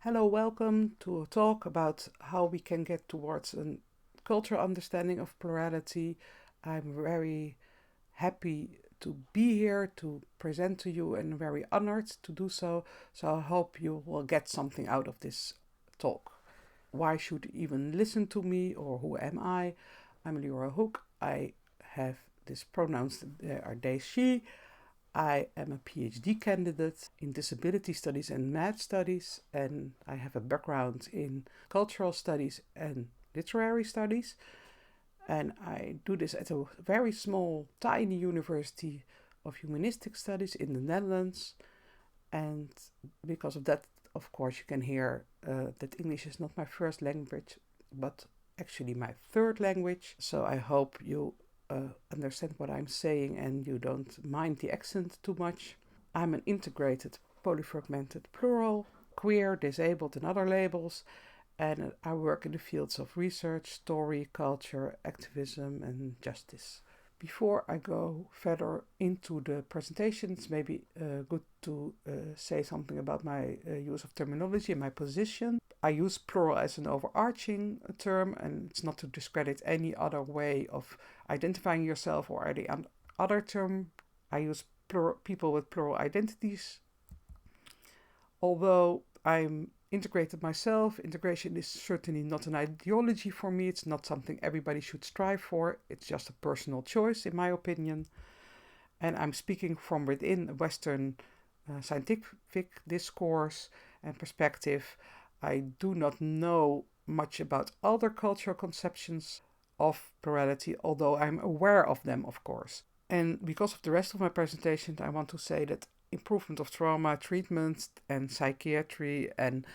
Hello, welcome to a talk about how we can get towards a cultural understanding of plurality. I'm very happy to be here to present to you and very honored to do so. So I hope you will get something out of this talk. Why should you even listen to me or who am I? I'm Liorah Hoek. I have these pronouns, they are they, she. I am a PhD candidate in disability studies and math studies, and I have a background in cultural studies and literary studies. And I do this at a very small, tiny university of humanistic studies in the Netherlands. And because of that, of course, you can hear that English is not my first language, but actually my third language. So I hope you understand what I'm saying and you don't mind the accent too much. I'm an integrated, poly-fragmented plural, queer, disabled, and other labels, and I work in the fields of research, story, culture, activism, and justice. Before I go further into the presentation, it's maybe good to say something about my use of terminology and my position. I use plural as an overarching term, and it's not to discredit any other way of identifying yourself or any other term. I use people with plural identities. Although I'm integrated myself, integration is certainly not an ideology for me. It's not something everybody should strive for. It's just a personal choice, in my opinion. And I'm speaking from within Western scientific discourse and perspective. I do not know much about other cultural conceptions of plurality, although I'm aware of them, of course. And because of the rest of my presentation, I want to say that improvement of trauma treatment and psychiatry and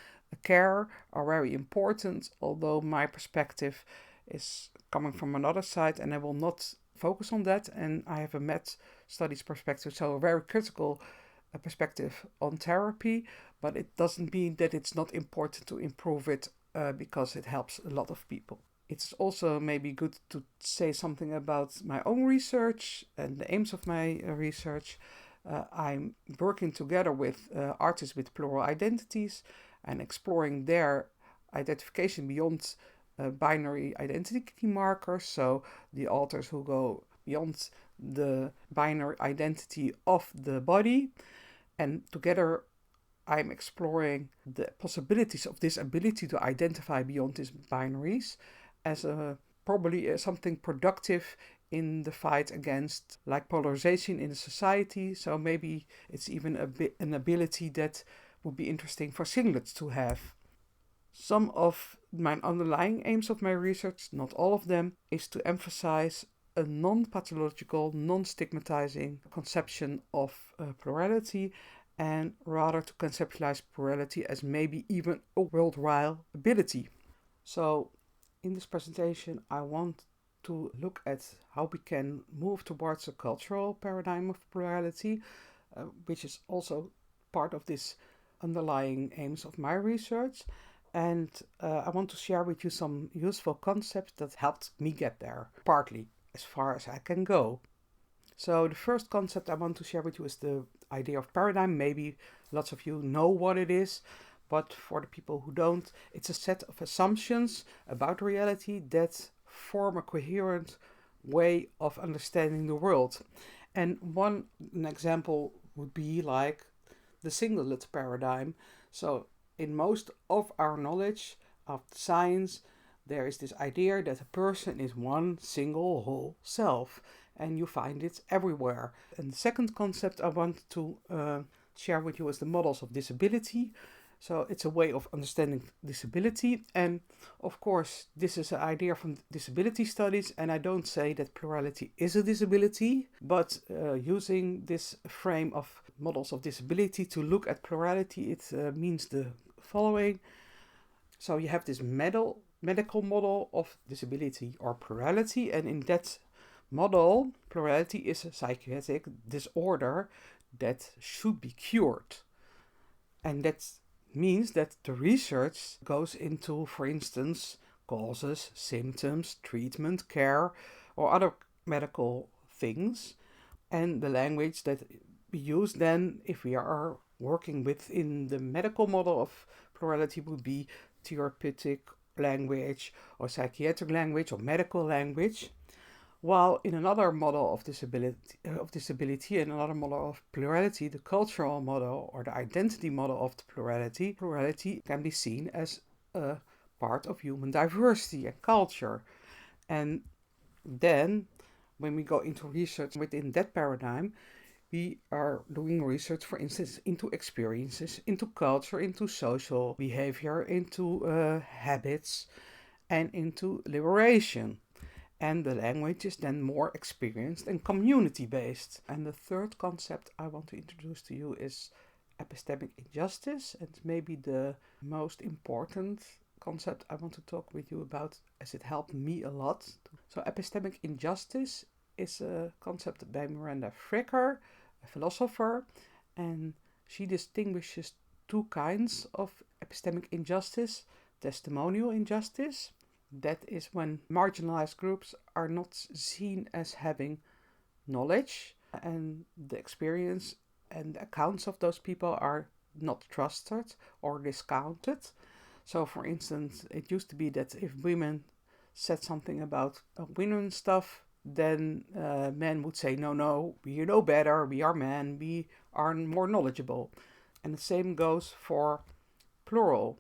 care are very important, although my perspective is coming from another side and I will not focus on that. And I have a med studies perspective, so a very critical perspective on therapy, but it doesn't mean that it's not important to improve it because it helps a lot of people. It's also maybe good to say something about my own research and the aims of my research. I'm working together with artists with plural identities and exploring their identification beyond binary identity markers. So the authors who go beyond the binary identity of the body. And together I'm exploring the possibilities of this ability to identify beyond these binaries as probably something productive in the fight against like polarization in the society. So maybe it's even an ability that would be interesting for singlets to have. Some of my underlying aims of my research, not all of them, is to emphasize a non-pathological, non-stigmatizing conception of plurality and rather to conceptualize plurality as maybe even a worldwide ability. So in this presentation, I want to look at how we can move towards a cultural paradigm of plurality, which is also part of this underlying aims of my research. And I want to share with you some useful concepts that helped me get there, partly as far as I can go. So the first concept I want to share with you is the idea of paradigm. Maybe lots of you know what it is, but for the people who don't, it's a set of assumptions about reality that form a coherent way of understanding the world. And an example would be like the singlet paradigm. So in most of our knowledge of science, there is this idea that a person is one single whole self, and you find it everywhere. And the second concept I want to share with you is the models of disability. So it's a way of understanding disability. And of course, this is an idea from disability studies. And I don't say that plurality is a disability, but using this frame of models of disability to look at plurality, it means the following. So you have this medical model of disability or plurality. And in that model, plurality is a psychiatric disorder that should be cured. And that means that the research goes into, for instance, causes, symptoms, treatment, care, or other medical things. And the language that we use then, if we are working within the medical model of plurality would be therapeutic language or psychiatric language or medical language. While in another model of disability and another model of plurality, the cultural model or the identity model of the plurality can be seen as a part of human diversity and culture. And then, when we go into research within that paradigm, we are doing research, for instance, into experiences, into culture, into social behavior, into habits, and into liberation. And the language is then more experienced and community based. And the third concept I want to introduce to you is epistemic injustice, and maybe the most important concept I want to talk with you about, as it helped me a lot. So, epistemic injustice is a concept by Miranda Fricker, a philosopher, and she distinguishes two kinds of epistemic injustice: testimonial injustice, that is when marginalized groups are not seen as having knowledge, and the experience and the accounts of those people are not trusted or discounted. So, for instance, it used to be that if women said something about women stuff, then men would say, no, no, we know better, we are men, we are more knowledgeable. And the same goes for plural.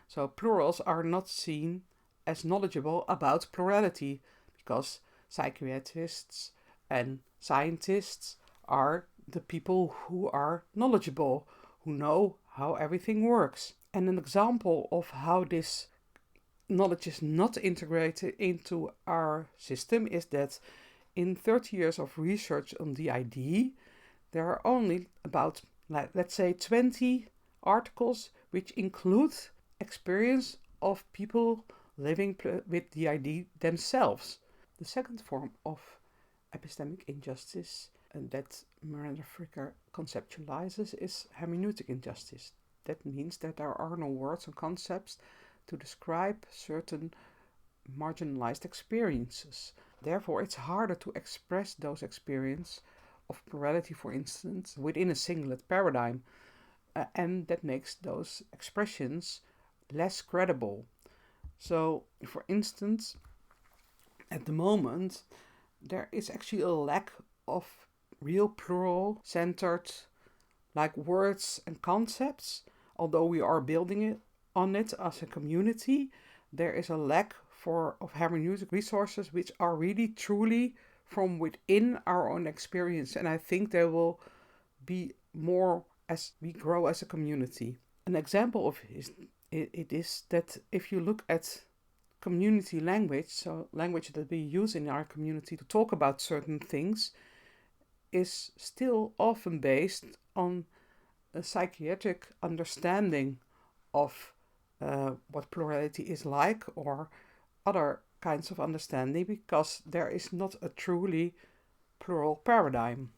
So plurals are not seen as knowledgeable about plurality because psychiatrists and scientists are the people who are knowledgeable, who know how everything works. And an example of how this knowledge is not integrated into our system is that in 30 years of research on DID, there are only about, let's say, 20 articles which include experience of people living with DID themselves. The second form of epistemic injustice, and that Miranda Fricker conceptualizes, is hermeneutic injustice. That means that there are no words or concepts to describe certain marginalized experiences. Therefore, it's harder to express those experiences of plurality, for instance, within a singlet paradigm, and that makes those expressions less credible. So, for instance, at the moment, there is actually a lack of real plural-centered like words and concepts. Although we are building it on it as a community, there is a lack of hermeneutic resources which are really truly from within our own experience. And I think there will be more as we grow as a community. An example of it is that if you look at community language, so language that we use in our community to talk about certain things, is still often based on a psychiatric understanding of what plurality is like, or other kinds of understanding, because there is not a truly plural paradigm.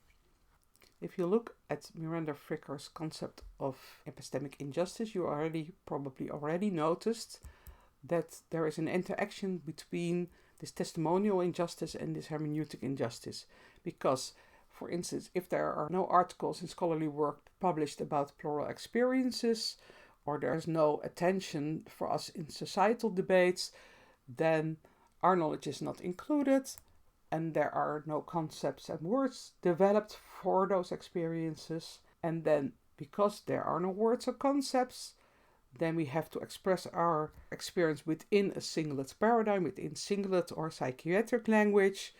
If you look at Miranda Fricker's concept of epistemic injustice, you probably already noticed that there is an interaction between this testimonial injustice and this hermeneutic injustice. Because, for instance, if there are no articles in scholarly work published about plural experiences, or there's no attention for us in societal debates, then our knowledge is not included, and there are no concepts and words developed for those experiences. And then, because there are no words or concepts, then we have to express our experience within a singlet paradigm, within singlet or psychiatric language.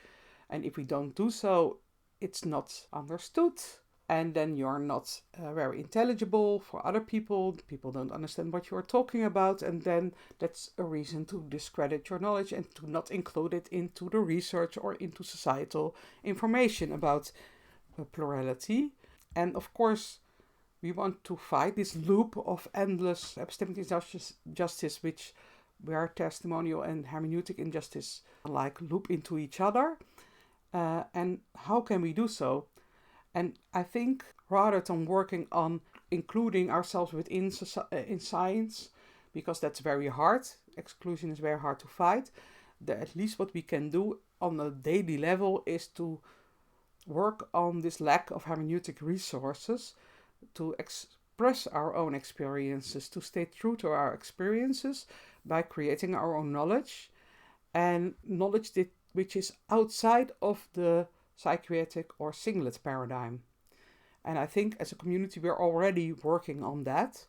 And if we don't do so, it's not understood. And then you're not very intelligible for other people. People don't understand what you're talking about. And then that's a reason to discredit your knowledge and to not include it into the research or into societal information about plurality. And of course, we want to fight this loop of endless epistemic injustice, where testimonial and hermeneutic injustice loop into each other. And how can we do so? And I think rather than working on including ourselves within in science, because that's very hard, exclusion is very hard to fight, at least what we can do on a daily level is to work on this lack of hermeneutic resources to express our own experiences, to stay true to our experiences by creating our own knowledge, and knowledge which is outside of the psychiatric or singlet paradigm. And I think as a community we're already working on that.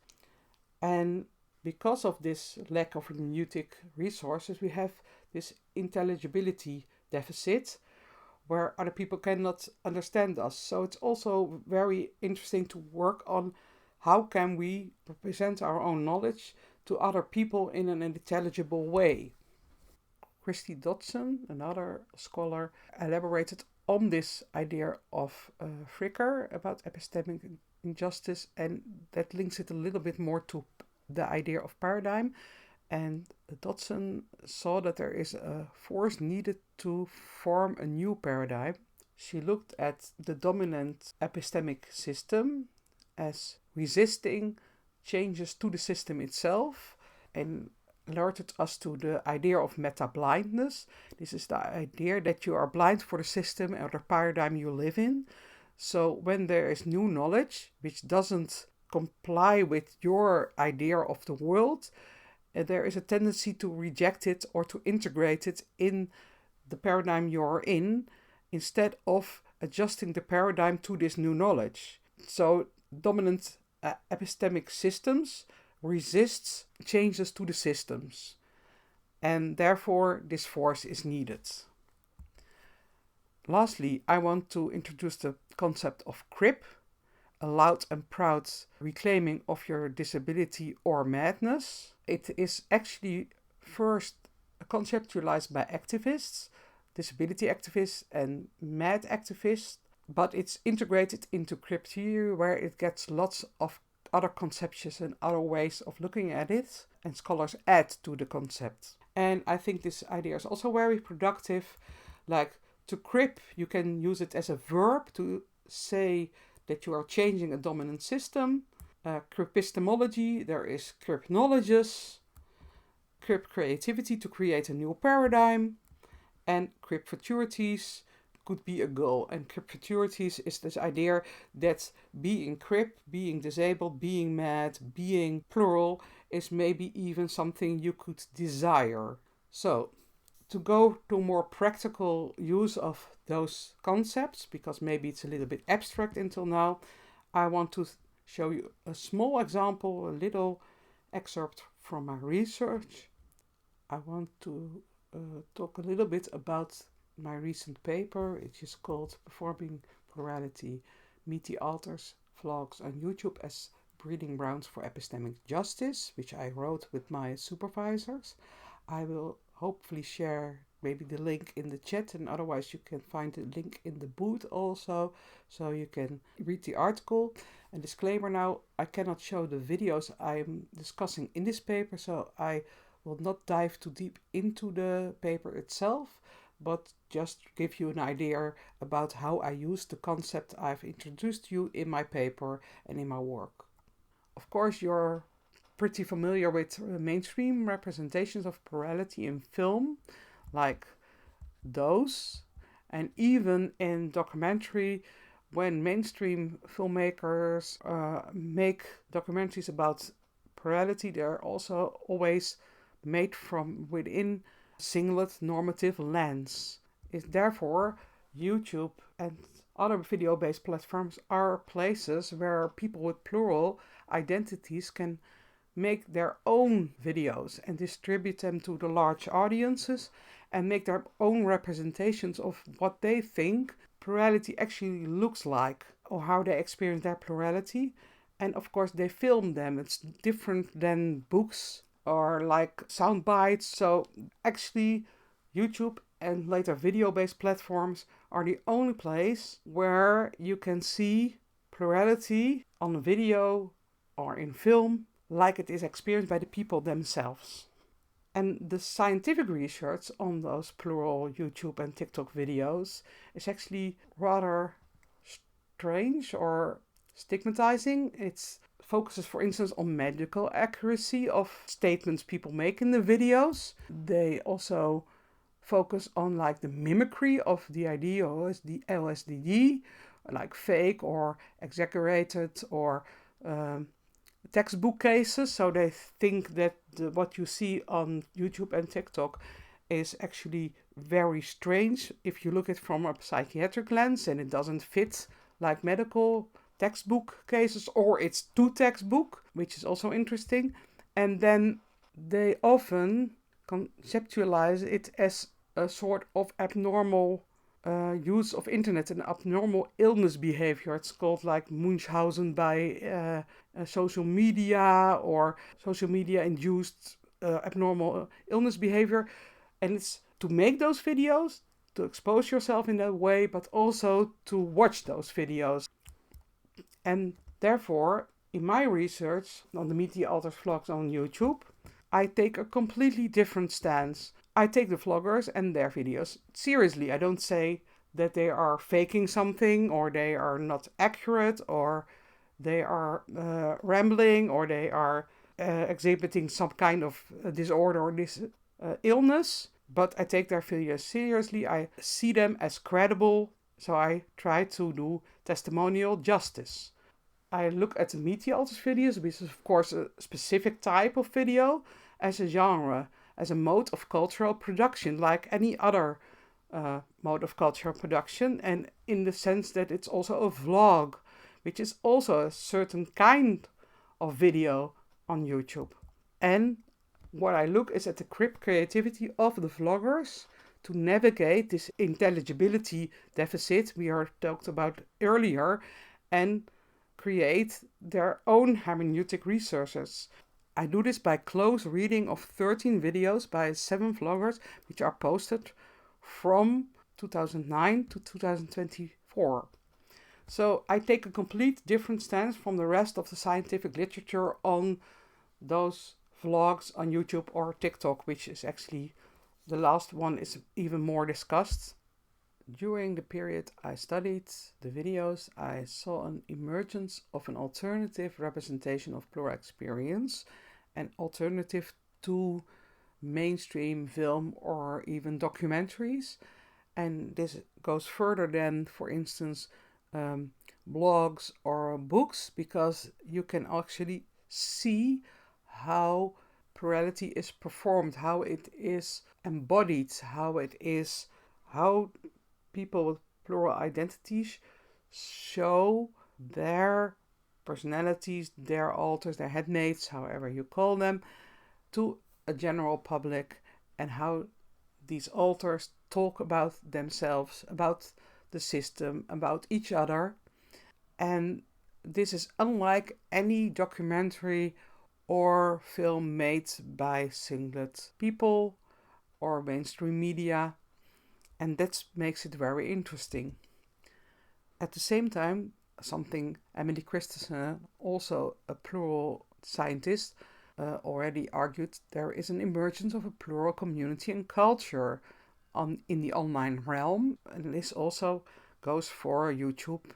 And because of this lack of hermeneutic resources, we have this intelligibility deficit where other people cannot understand us. So it's also very interesting to work on how can we present our own knowledge to other people in an intelligible way. Christy Dodson, another scholar, elaborated on this idea of Fricker about epistemic injustice, and that links it a little bit more to the idea of paradigm. And Dodson saw that there is a force needed to form a new paradigm. She looked at the dominant epistemic system as resisting changes to the system itself, and alerted us to the idea of meta-blindness. This is the idea that you are blind for the system or the paradigm you live in. So when there is new knowledge which doesn't comply with your idea of the world, there is a tendency to reject it or to integrate it in the paradigm you're in, instead of adjusting the paradigm to this new knowledge. So dominant epistemic systems resists changes to the systems, and therefore this force is needed. Lastly, I want to introduce the concept of crip, a loud and proud reclaiming of your disability or madness. It is actually first conceptualized by activists, disability activists and mad activists, but it's integrated into crip theory, where it gets lots of other conceptions and other ways of looking at it, and scholars add to the concept. And I think this idea is also very productive. Like, to crip, you can use it as a verb to say that you are changing a dominant system. Cripistemology, there is cripnologis, crip creativity to create a new paradigm, and crip futurities could be a goal. And crip futurities is this idea that being crip, being disabled, being mad, being plural is maybe even something you could desire. So, to go to more practical use of those concepts, because maybe it's a little bit abstract until now, I want to show you a small example, a little excerpt from my research. I want to talk a little bit about my recent paper, which is called Performing Plurality, Meet the Authors, Vlogs on YouTube as Breeding Grounds for Epistemic Justice, which I wrote with my supervisors. I will hopefully share maybe the link in the chat, and otherwise you can find the link in the booth also, so you can read the article. And disclaimer now, I cannot show the videos I'm discussing in this paper, so I will not dive too deep into the paper itself, but just give you an idea about how I use the concept I've introduced to you in my paper and in my work. Of course, you're pretty familiar with mainstream representations of plurality in film, like those, and even in documentary, when mainstream filmmakers make documentaries about plurality, they're also always made from within singlet normative lens. Therefore, YouTube and other video-based platforms are places where people with plural identities can make their own videos and distribute them to the large audiences and make their own representations of what they think plurality actually looks like or how they experience their plurality. And of course, they film them. It's different than books or like sound bites. So actually, YouTube and later video-based platforms are the only place where you can see plurality on video or in film like it is experienced by the people themselves. And the scientific research on those plural YouTube and TikTok videos is actually rather strange or stigmatizing. It focuses, for instance, on medical accuracy of statements people make in the videos. They also focus on like the mimicry of the idea of LSD, like fake or exaggerated or textbook cases, so they think that what you see on YouTube and TikTok is actually very strange if you look at it from a psychiatric lens, and it doesn't fit like medical textbook cases, or it's too textbook, which is also interesting. And then they often conceptualize it as a sort of abnormal use of internet and abnormal illness behavior. It's called like Munchausen by social media, or social media induced abnormal illness behavior. And it's to make those videos, to expose yourself in that way, but also to watch those videos. And therefore, in my research on the Meet the Authors vlogs on YouTube, I take a completely different stance. I take the vloggers and their videos seriously. I don't say that they are faking something, or they are not accurate, or they are rambling, or they are exhibiting some kind of disorder or illness. But I take their videos seriously. I see them as credible, so I try to do testimonial justice. I look at the Meet the Authors videos, which is of course a specific type of video, as a genre, as a mode of cultural production, like any other mode of cultural production, and in the sense that it's also a vlog, which is also a certain kind of video on YouTube. And what I look is at the creativity of the vloggers to navigate this intelligibility deficit we are talked about earlier, and create their own hermeneutic resources. I do this by close reading of 13 videos by 7 vloggers, which are posted from 2009 to 2024. So I take a complete different stance from the rest of the scientific literature on those vlogs on YouTube or TikTok, which is actually the last one is even more discussed. During the period I studied the videos, I saw an emergence of an alternative representation of plural experience, an alternative to mainstream film or even documentaries. And this goes further than, for instance, blogs or books, because you can actually see how plurality is performed, how it is embodied, how people with plural identities show their personalities, their alters, their headmates, however you call them, to a general public, and how these alters talk about themselves, about the system, about each other. And this is unlike any documentary or film made by singlet people or mainstream media. And that makes it very interesting. At the same time, something Emily Christensen, also a plural scientist, already argued, there is an emergence of a plural community and culture in the online realm. And this also goes for YouTube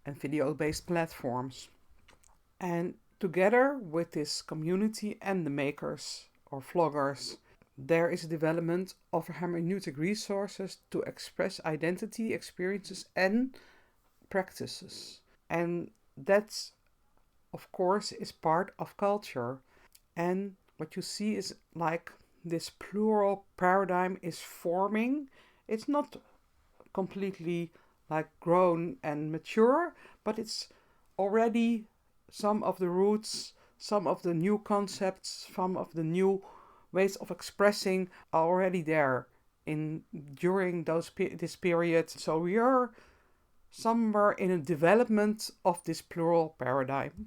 and video-based platforms. And together with this community and the makers or vloggers, there is a development of hermeneutic resources to express identity, experiences, and practices. And that's, of course, is part of culture. And what you see is like this plural paradigm is forming. It's not completely like grown and mature, but it's already some of the roots, some of the new concepts, some of the new ways of expressing are already there during this period. So we are somewhere in a development of this plural paradigm.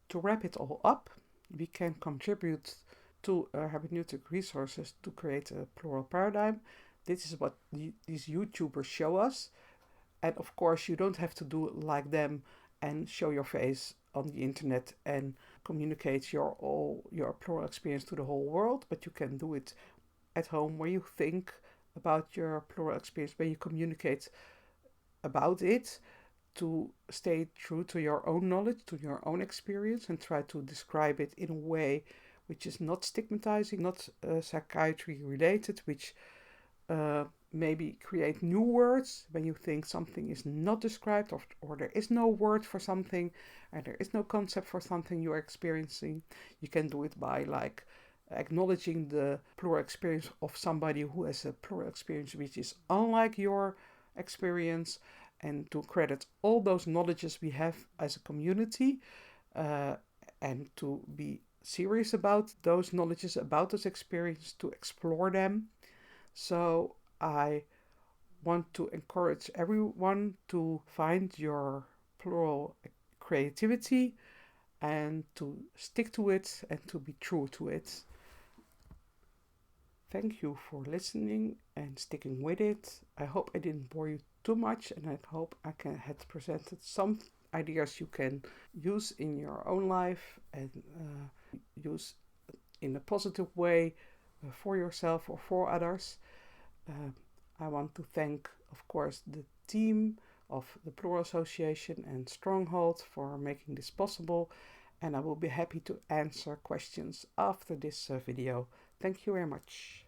To wrap it all up, we can contribute to hermeneutic resources to create a plural paradigm. This is what these YouTubers show us. And of course, you don't have to do it like them and show your face on the internet and communicate your plural experience to the whole world, but you can do it at home, where you think about your plural experience, where you communicate about it, to stay true to your own knowledge, to your own experience, and try to describe it in a way which is not stigmatizing, not psychiatry related, which maybe create new words when you think something is not described, or there is no word for something, and there is no concept for something you are experiencing. You can do it by like acknowledging the plural experience of somebody who has a plural experience which is unlike your experience, and to credit all those knowledges we have as a community, uh, and to be serious about those knowledges, about those experiences, to explore them. So I want to encourage everyone to find your plural creativity and to stick to it and to be true to it. Thank you for listening and sticking with it. I hope I didn't bore you too much, and I hope I had presented some ideas you can use in your own life and use in a positive way for yourself or for others. I want to thank, of course, the team of the Plural Association and Stronghold for making this possible, and I will be happy to answer questions after this video. Thank you very much.